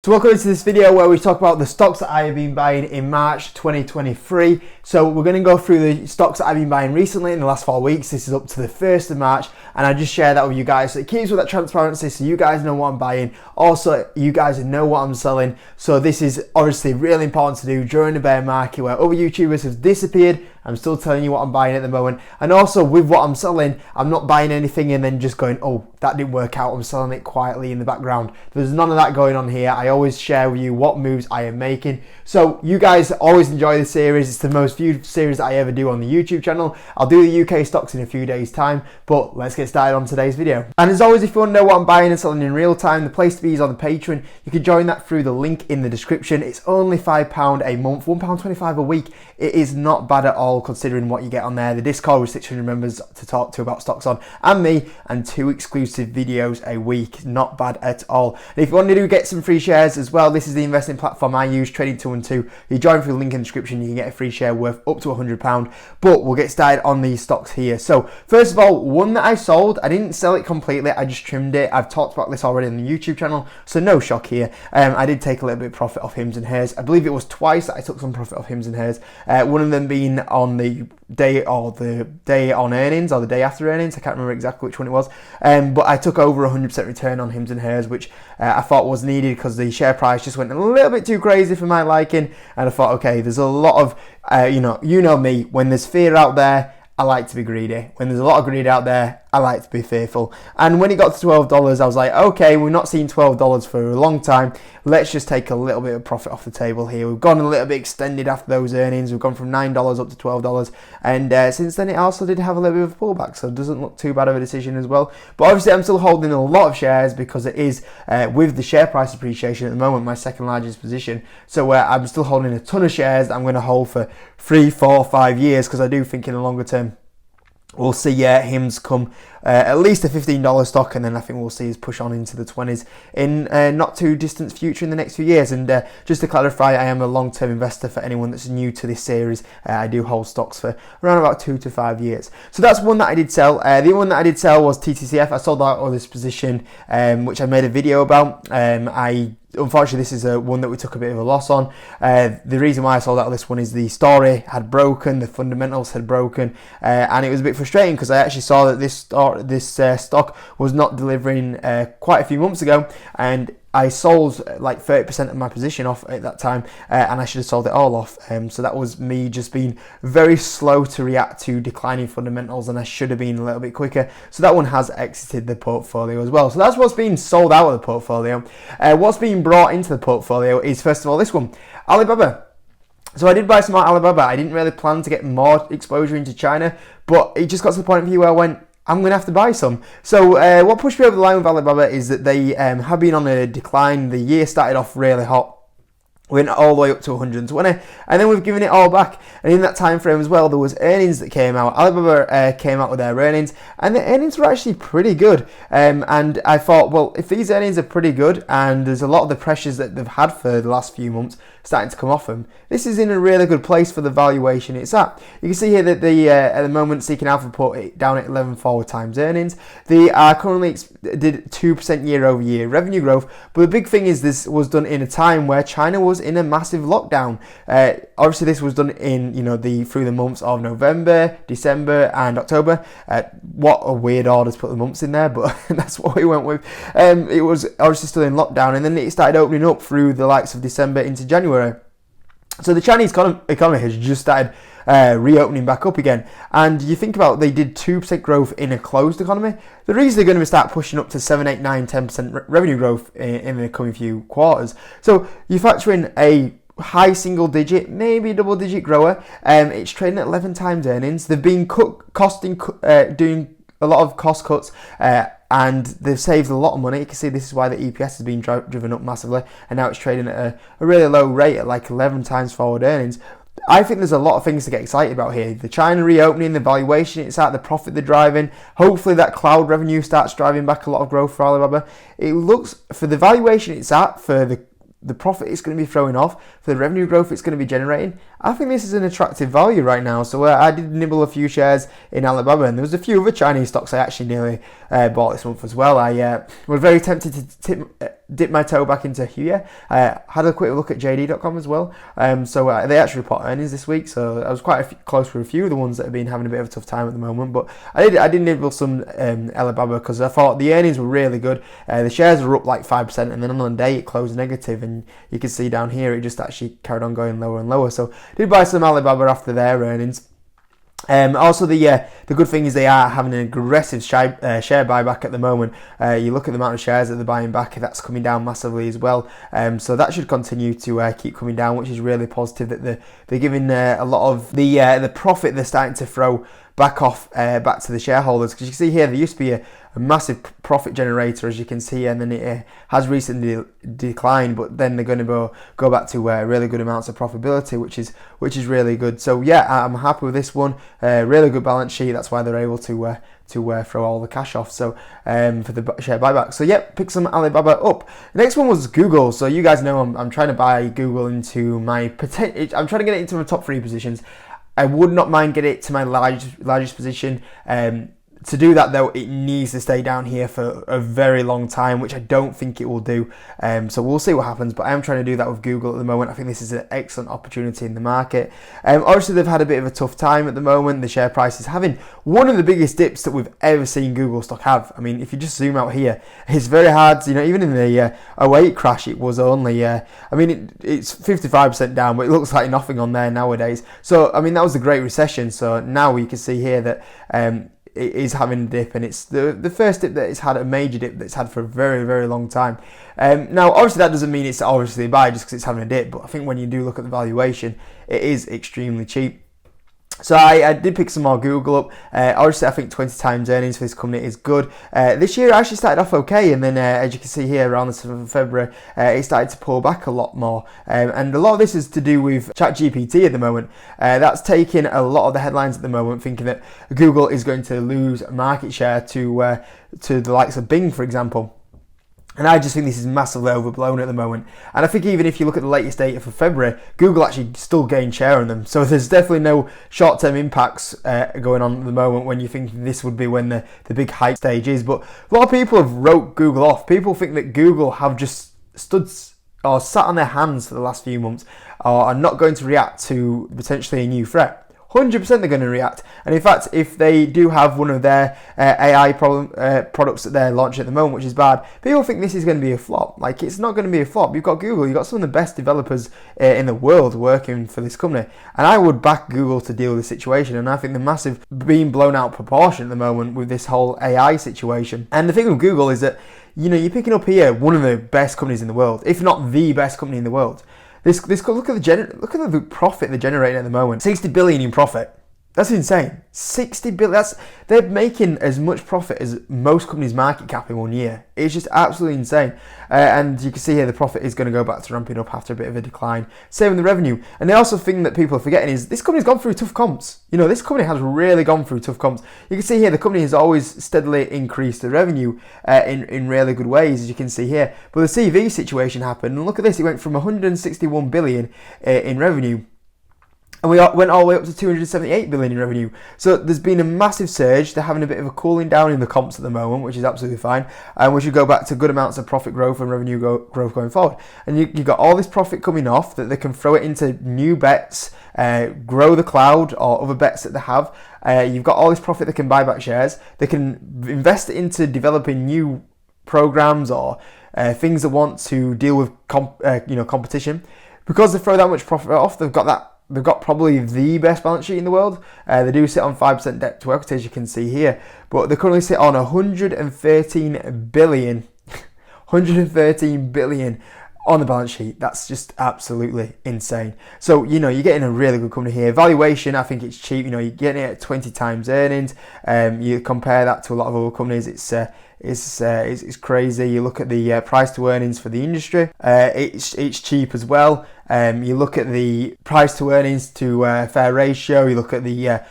So welcome to this video where we talk about the stocks that I have been buying in March 2023. So we're going to go through the stocks that I've been buying recently in the last 4 weeks. This is up to the 1st of March and I just share that with you guys. So it keeps with that transparency so you guys know what I'm buying. Also, you guys know what I'm selling. So this is obviously really important to do during a bear market where other YouTubers have disappeared. I'm still telling you what I'm buying at the moment. And also with what I'm selling, I'm not buying anything and then just going, oh, that didn't work out. I'm selling it quietly in the background. There's none of that going on here. I always share with you what moves I am making. So you guys always enjoy this series. It's the most viewed series that I ever do on the YouTube channel. I'll do the UK stocks in a few days time, but let's get started on today's video. And as always, if you want to know what I'm buying and selling in real time, the place to be is on the Patreon. You can join that through the link in the description. It's only £5 a month, £1.25 a week. It is not bad at all considering what you get on there. The Discord with 600 members to talk to about stocks on and me, and 2 exclusive videos a week. Not bad at all. And if you want to get some free shares as well, this is the investing platform I use, Trading212. You join through the link in the description, you can get a free share worth up to £100. But we'll get started on these stocks here. So first of all, one that I sold, I didn't sell it completely, I just trimmed it. I've talked about this already on the YouTube channel, so no shock here. I did take a little bit of profit off Hims and Hers. I believe it was twice that I took some profit off Hims and Hers. One of them being on the day on earnings or the day after earnings. I can't remember exactly which one it was. But I took over 100% return on Hims and Hers, which I thought was needed because the share price just went a little bit too crazy for my liking. And I thought, okay, there's a lot of, you know me, when there's fear out there, I like to be greedy. When there's a lot of greed out there, I like to be fearful. And when it got to $12, I was like, okay, we're not seeing $12 for a long time. Let's just take a little bit of profit off the table here. We've gone a little bit extended after those earnings. We've gone from $9 up to $12. And since then, it also did have a little bit of a pullback. So it doesn't look too bad of a decision as well. But obviously, I'm still holding a lot of shares because it is, with the share price appreciation at the moment, my second largest position. So I'm still holding a ton of shares that I'm going to hold for 3, 4, 5 years because I do think in the longer term, we'll see Hims come at least a $15 stock, and then I think we'll see us push on into the 20s in not too distant future in the next few years. And just to clarify, I am a long-term investor. For anyone that's new to this series, I do hold stocks for around about 2 to 5 years. So that's one that I did sell. The other one that I did sell was TTCF. I sold out of this position, which I made a video about. Unfortunately, this is one that we took a bit of a loss on. The reason why I sold out of this one is the story had broken, the fundamentals had broken, and it was a bit frustrating because I actually saw that this stock was not delivering quite a few months ago, and I sold like 30% of my position off at that time, and I should have sold it all off. So that was me just being very slow to react to declining fundamentals, and I should have been a little bit quicker. So that one has exited the portfolio as well. So that's what's being sold out of the portfolio. What's being brought into the portfolio is, first of all, this one, Alibaba. So I did buy some more Alibaba. I didn't really plan to get more exposure into China, but it just got to the point of view where I went, I'm going to have to buy some. So what pushed me over the line with Alibaba is that they have been on a decline. The year started off really hot. Went all the way up to 120, and then we've given it all back. And in that time frame as well, there was earnings that came out. Alibaba came out with their earnings, and the earnings were actually pretty good. And I thought, well, if these earnings are pretty good, and there's a lot of the pressures that they've had for the last few months starting to come off them, this is in a really good place for the valuation it's at. You can see here that the at the moment, Seeking Alpha put it down at 11 forward times earnings. They are currently did 2% year-over-year revenue growth, but the big thing is this was done in a time where China was in a massive lockdown. Obviously, this was done in through the months of November, December, and October. What a weird order to put the months in there, but that's what we went with. It was obviously still in lockdown, and then it started opening up through the likes of December into January. So the Chinese economy has just started reopening back up again. And you think about, they did 2% growth in a closed economy. The reason they're going to start pushing up to 7, 8, 9, 10% revenue growth in the coming few quarters. So you factor in a high single digit, maybe double digit grower. It's trading at 11 times earnings. They've been doing a lot of cost cuts, and they've saved a lot of money. You can see this is why the EPS has been driven up massively, and now it's trading at a really low rate at like 11 times forward earnings. I think there's a lot of things to get excited about here. The China reopening, the valuation it's at, the profit they're driving. Hopefully that cloud revenue starts driving back a lot of growth for Alibaba. It looks, for the valuation it's at, for the profit it's going to be throwing off, for the revenue growth it's going to be generating, I think this is an attractive value right now. So I did nibble a few shares in Alibaba, and there was a few other Chinese stocks I actually nearly bought this month as well. I was very tempted to dip my toe back into Huya. I had a quick look at JD.com as well. So they actually report earnings this week, so I was quite close with a few of the ones that have been having a bit of a tough time at the moment. But I did nibble some Alibaba because I thought the earnings were really good. The shares were up like 5%, and then on the day it closed negative, and you can see down here it just actually carried on going lower and lower. So I did buy some Alibaba after their earnings. Also, the good thing is they are having an aggressive share buyback at the moment. You look at the amount of shares that they're buying back, that's coming down massively as well. So that should continue to keep coming down, which is really positive that they're giving a lot of the profit they're starting to throw back to the shareholders. Because you can see here, there used to be a massive profit generator, as you can see, and then it has recently declined, but then they're going to go back to really good amounts of profitability, which is really good. So yeah, I'm happy with this one. Really good balance sheet. That's why they're able to throw all the cash off. So for the share buyback. So yeah, pick some Alibaba up. The next one was Google. So you guys know I'm trying to buy Google into my potential. I'm trying to get it into my top 3 positions. I would not mind getting it to my largest position. To do that though, it needs to stay down here for a very long time, which I don't think it will do. So we'll see what happens, but I am trying to do that with Google at the moment. I think this is an excellent opportunity in the market. Obviously, they've had a bit of a tough time at the moment. The share price is having one of the biggest dips that we've ever seen Google stock have. I mean, if you just zoom out here, it's very hard. Even in the 08 crash, it was only, it's 55% down, but it looks like nothing on there nowadays. So, I mean, that was the Great Recession. So now you can see here that it is having a dip, and it's the first dip that it's had, a major dip that it's had for a very, very long time. Now, obviously, that doesn't mean it's obviously a buy just because it's having a dip, but I think when you do look at the valuation, it is extremely cheap. So I did pick some more Google up. Obviously, I think 20 times earnings for this company is good. This year, I actually started off okay, and then as you can see here, around the 7th of February, it started to pull back a lot more. And a lot of this is to do with ChatGPT at the moment. That's taking a lot of the headlines at the moment, thinking that Google is going to lose market share to the likes of Bing, for example. And I just think this is massively overblown at the moment. And I think even if you look at the latest data for February, Google actually still gained share on them. So there's definitely no short-term impacts going on at the moment when you think this would be when the big hype stage is. But a lot of people have wrote Google off. People think that Google have just stood or sat on their hands for the last few months, or are not going to react to potentially a new threat. 100% they're going to react. And in fact, if they do have one of their AI products that they're launching at the moment, which is bad, people think this is going to be a flop. Like, it's not going to be a flop. You've got Google, you've got some of the best developers in the world working for this company. And I would back Google to deal with the situation. And I think the massive being blown out proportion at the moment with this whole AI situation. And the thing with Google is that, you're picking up here one of the best companies in the world, if not the best company in the world. Look at the profit they're generating at the moment. 60 billion in profit. That's insane. 60 billion. They're making as much profit as most companies' market cap in 1 year. It's just absolutely insane. And you can see here the profit is going to go back to ramping up after a bit of a decline. Same with the revenue. And the also thing that people are forgetting is this company's gone through tough comps. This company has really gone through tough comps. You can see here the company has always steadily increased the revenue in really good ways, as you can see here. But the CV situation happened, and look at this. It went from 161 billion in revenue, and we went all the way up to 278 billion in revenue. So there's been a massive surge. They're having a bit of a cooling down in the comps at the moment, which is absolutely fine. And we should go back to good amounts of profit growth and revenue growth going forward. And you've got all this profit coming off that they can throw it into new bets, grow the cloud or other bets that they have. You've got all this profit they can buy back shares. They can invest it into developing new programs or things that want to deal with competition. Because they throw that much profit off, they've got probably the best balance sheet in the world. They do sit on 5% debt to equity, as you can see here, but they currently sit on 113 billion, 113 billion on the balance sheet. That's just absolutely insane. So, you're getting a really good company here. Valuation, I think it's cheap. You're getting it at 20 times earnings. You compare that to a lot of other companies, it's crazy. You look at the price to earnings for the industry, it's cheap as well. You look at the price to earnings to fair ratio. You look at the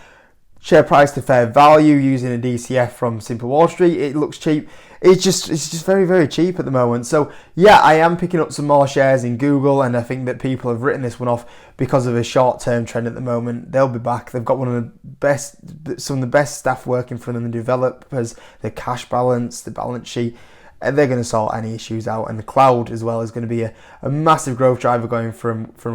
share price to fair value using a DCF from Simple Wall Street, it looks cheap. It's just very, very cheap at the moment. So yeah, I am picking up some more shares in Google, and I think that people have written this one off because of a short-term trend at the moment. They'll be back. They've got some of the best staff working for them, the developers, the cash balance, the balance sheet. And they're going to sort any issues out, and the cloud as well is going to be a massive growth driver going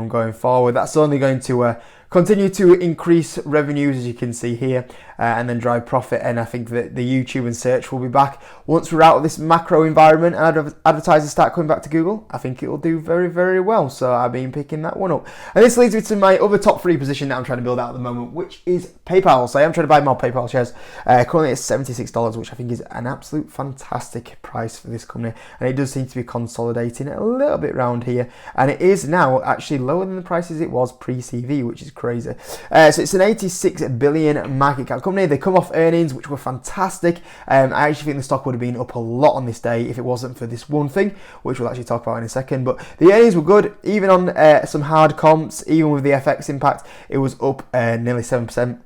going forward. That's only going to continue to increase revenues, as you can see here, and then drive profit. And I think that the YouTube and search will be back once we're out of this macro environment and advertisers start coming back to Google. I think it will do very, very well. So I've been picking that one up. And this leads me to my other top 3 position that I'm trying to build out at the moment, which is PayPal. So I am trying to buy more PayPal shares. Currently it's $76, which I think is an absolute fantastic price for this company. And it does seem to be consolidating a little bit around here. And it is now actually lower than the prices it was pre-CV, which is crazy. So it's an 86 billion market cap company. They come off earnings which were fantastic. I actually think the stock would have been up a lot on this day if it wasn't for this one thing, which we'll actually talk about in a second. But the earnings were good, even on some hard comps, even with the FX impact, it was up nearly 7%.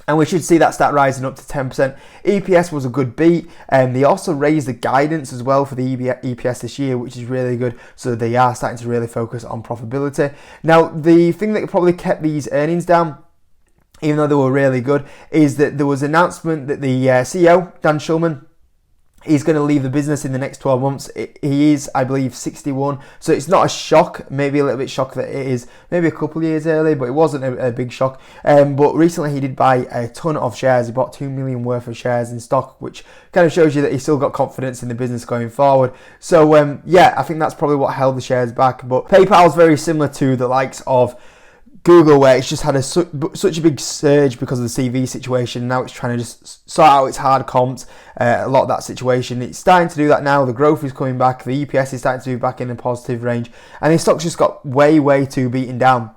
And we should see that start rising up to 10%. EPS was a good beat. And they also raised the guidance as well for the EPS this year, which is really good. So they are starting to really focus on profitability. Now, the thing that probably kept these earnings down, even though they were really good, is that there was an announcement that the CEO, Dan Schulman, he's going to leave the business in the next 12 months. He is, I believe, 61. So it's not a shock, maybe a little bit shocked that it is maybe a couple of years early, but it wasn't a big shock. But recently he did buy a ton of shares. He bought 2 million worth of shares in stock, which kind of shows you that he's still got confidence in the business going forward. So yeah, I think that's probably what held the shares back. But PayPal is very similar to the likes of Google, where it's just had such a big surge because of the CV situation. Now it's trying to just sort out its hard comps, a lot of that situation. It's starting to do that now. The growth is coming back. The EPS is starting to be back in a positive range. And the stock's just got way, way too beaten down.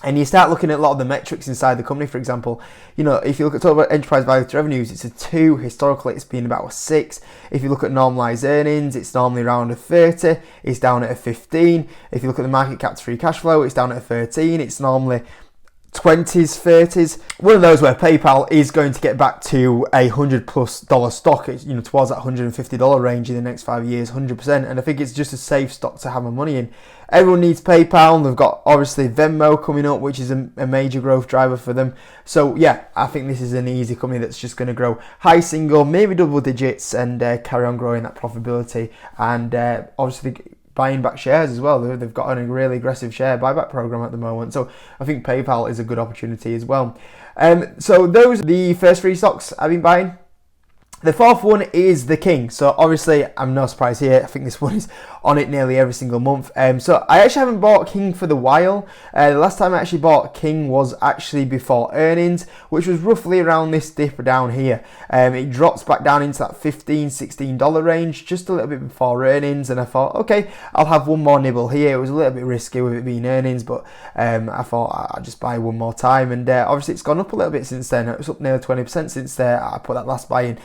And you start looking at a lot of the metrics inside the company, for example, you know, if you look at total enterprise value to revenues, it's a 2. Historically, it's been about a 6. If you look at normalized earnings, it's normally around a 30. It's down at a 15. If you look at the market cap to free cash flow, it's down at a 13. It's normally 20s, 30s. One of those where PayPal is going to get back to a $100+ stock. It's, you know, towards that $150 range in the next 5 years, 100%. And I think it's just a safe stock to have my money in. Everyone needs PayPal, and they've got obviously Venmo coming up, which is a major growth driver for them. So yeah, I think this is an easy company that's just going to grow high single, maybe double digits, and carry on growing that profitability. And obviously buying back shares as well. They've got a really aggressive share buyback program at the moment. So I think PayPal is a good opportunity as well. So those are the first 3 stocks I've been buying. The fourth one is the King. So obviously, I'm no surprise here. I think this one is on it nearly every single month. So I actually haven't bought King for the while. The last time I actually bought King was actually before earnings, which was roughly around this dip down here. It drops back down into that $15, $16 range just a little bit before earnings. And I thought, okay, I'll have one more nibble here. It was a little bit risky with it being earnings, but I thought I'd just buy one more time. And obviously, it's gone up a little bit since then. It's up nearly 20% since I put that last buy in.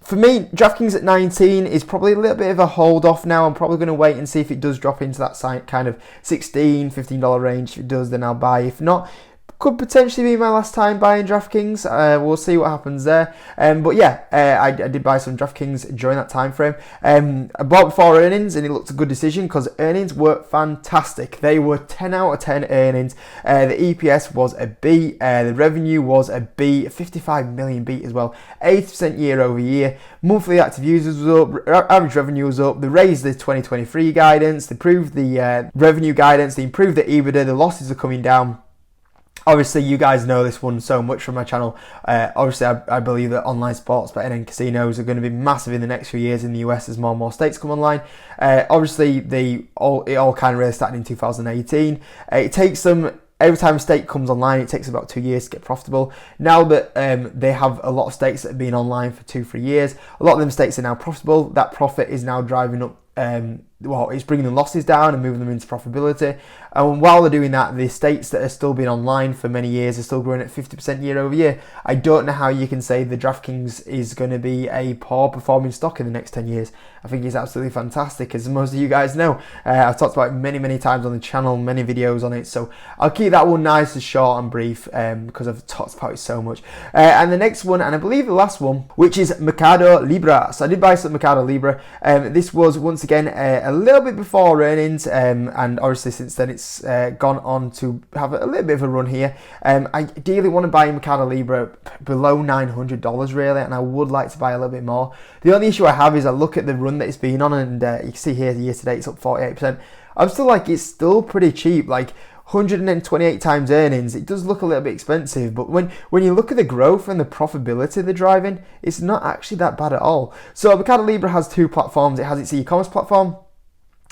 For me, DraftKings at 19 is probably a little bit of a hold off now. I'm probably going to wait and see if it does drop into that kind of $16, $15 range. If it does, then I'll buy. If not, could potentially be my last time buying DraftKings. We'll see what happens there. But yeah, I did buy some DraftKings during that time frame. I bought before earnings, and it looked a good decision because earnings were fantastic. They were 10 out of 10 earnings. The EPS was a B. The revenue was a B. 55 million beat as well. 80% year over year. Monthly active users was up. Average revenue was up. They raised the 2023 guidance. They improved the revenue guidance. They improved the EBITDA. The losses are coming down. Obviously, you guys know this one so much from my channel. Obviously, I believe that online sports betting and casinos are going to be massive in the next few years in the US as more and more states come online. Obviously, it all kind of really started in 2018. It takes them, every time a state comes online, it takes about 2 years to get profitable. Now that they have a lot of states that have been online for 2-3 years, a lot of them states are now profitable. That profit is now driving up it's bringing the losses down and moving them into profitability. And while they're doing that, the states that have still been online for many years are still growing at 50% year over year. I don't know how you can say the DraftKings is going to be a poor performing stock in the next 10 years. I think it's absolutely fantastic, as most of you guys know. I've talked about it many times on the channel, many videos on it. So I'll keep that one nice and short and brief because I've talked about it so much. And the next one, and I believe the last one, which is Mercado Libre. So I did buy some Mercado Libre. This was once again a little bit before earnings, and obviously since then it's gone on to have a little bit of a run here. I ideally want to buy Mercado Libre below $900 really, and I would like to buy a little bit more. The only issue I have is I look at the run that it's been on, and you can see here year to date it's up 48%. I'm still like, it's still pretty cheap, like 128 times earnings. It does look a little bit expensive, but when you look at the growth and the profitability they're driving, it's not actually that bad at all. So Mercado Libre has two platforms. It has its e-commerce platform,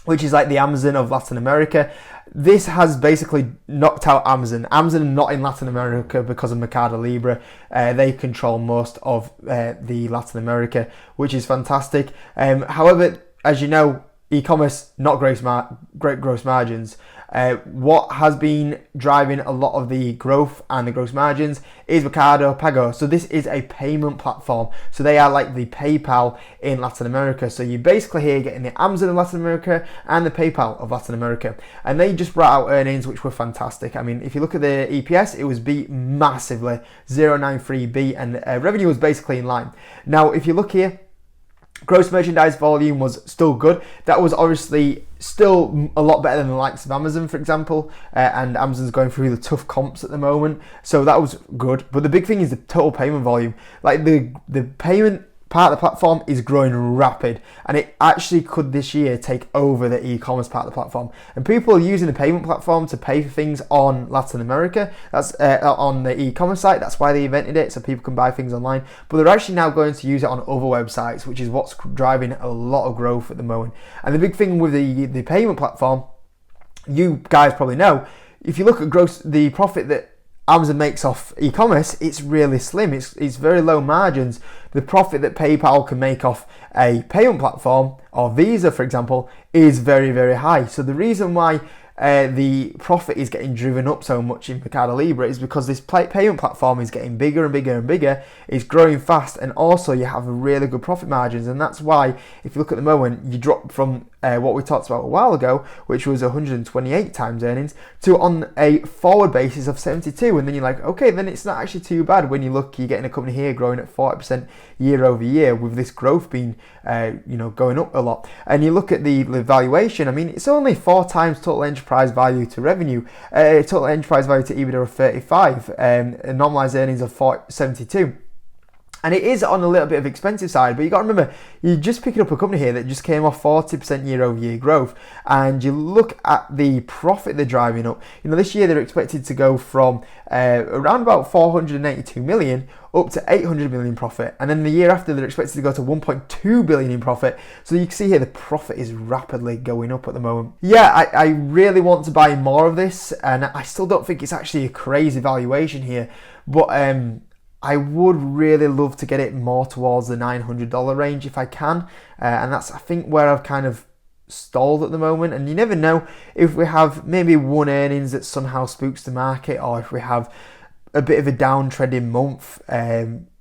which is like the Amazon of Latin America. This has basically knocked out Amazon. Amazon are not in Latin America because of Mercado Libre. They control most of the Latin America, which is fantastic. However, as you know, e-commerce, not great gross margins. What has been driving a lot of the growth and the gross margins is Mercado Pago. So this is a payment platform. So they are like the PayPal in Latin America. So you basically here getting the Amazon of Latin America and the PayPal of Latin America. And they just brought out earnings which were fantastic. I mean, if you look at the EPS, it was beat massively, 0.93 beat, and revenue was basically in line. Now, if you look here, gross merchandise volume was still good. That was obviously still a lot better than the likes of Amazon, for example, and Amazon's going through the tough comps at the moment, so that was good. But the big thing is the total payment volume. Like the payment part of the platform is growing rapid, and it actually could this year take over the e-commerce part of the platform. And people are using the payment platform to pay for things on Latin America. That's on the e-commerce site. That's why they invented it, so people can buy things online. But they're actually now going to use it on other websites, which is what's driving a lot of growth at the moment. And the big thing with the payment platform, you guys probably know, if you look at the profit that Amazon makes off e-commerce, it's really slim. It's very low margins. The profit that PayPal can make off a payment platform, or Visa, for example, is very high. So the reason why the profit is getting driven up so much in Mercado Libre is because this payment platform is getting bigger and bigger. It's growing fast, and also you have really good profit margins. And that's why, if you look at the moment, you drop from what we talked about a while ago, which was 128 times earnings, to on a forward basis of 72. And then you're like, okay, then it's not actually too bad when you look, you're getting a company here growing at 40% year over year, with this growth being going up a lot. And you look at the valuation, I mean, it's only 4 times total enterprise value to revenue, total enterprise value to EBITDA of 35, and normalized earnings of 72. And it is on a little bit of expensive side, but you got to remember, you're just picking up a company here that just came off 40% year over year growth, and you look at the profit they're driving up. This year they're expected to go from around about 482 million up to 800 million profit, and then the year after they're expected to go to 1.2 billion in profit. So you can see here the profit is rapidly going up at the moment. Yeah, I really want to buy more of this, and I still don't think it's actually a crazy valuation here, but I would really love to get it more towards the $900 range if I can, and that's, I think, where I've kind of stalled at the moment. And you never know, if we have maybe one earnings that somehow spooks the market, or if we have a bit of a downtrending month,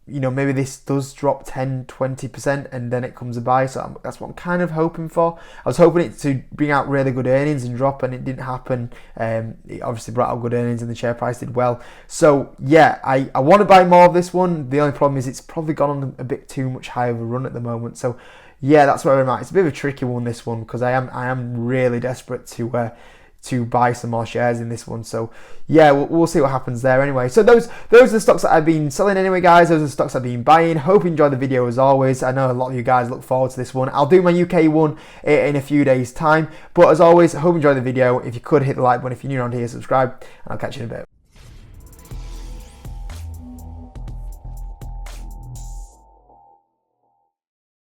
maybe this does drop 10-20% and then it comes a buy. So that's what I'm kind of hoping for. I was hoping it to bring out really good earnings and drop, and it didn't happen. It obviously brought out good earnings and the share price did well. So yeah, I want to buy more of this one. The only problem is it's probably gone on a bit too much high of a run at the moment. So yeah, that's where I'm at. It's a bit of a tricky one, this one, because I am really desperate to buy some more shares in this one. So yeah, we'll see what happens there anyway. So those are the stocks that I've been selling anyway, guys. Those are the stocks I've been buying. Hope you enjoyed the video as always. I know a lot of you guys look forward to this one. I'll do my UK one in a few days time, but as always, hope you enjoyed the video. If you could, hit the like button. If you're new around here, subscribe, and I'll catch you in a bit.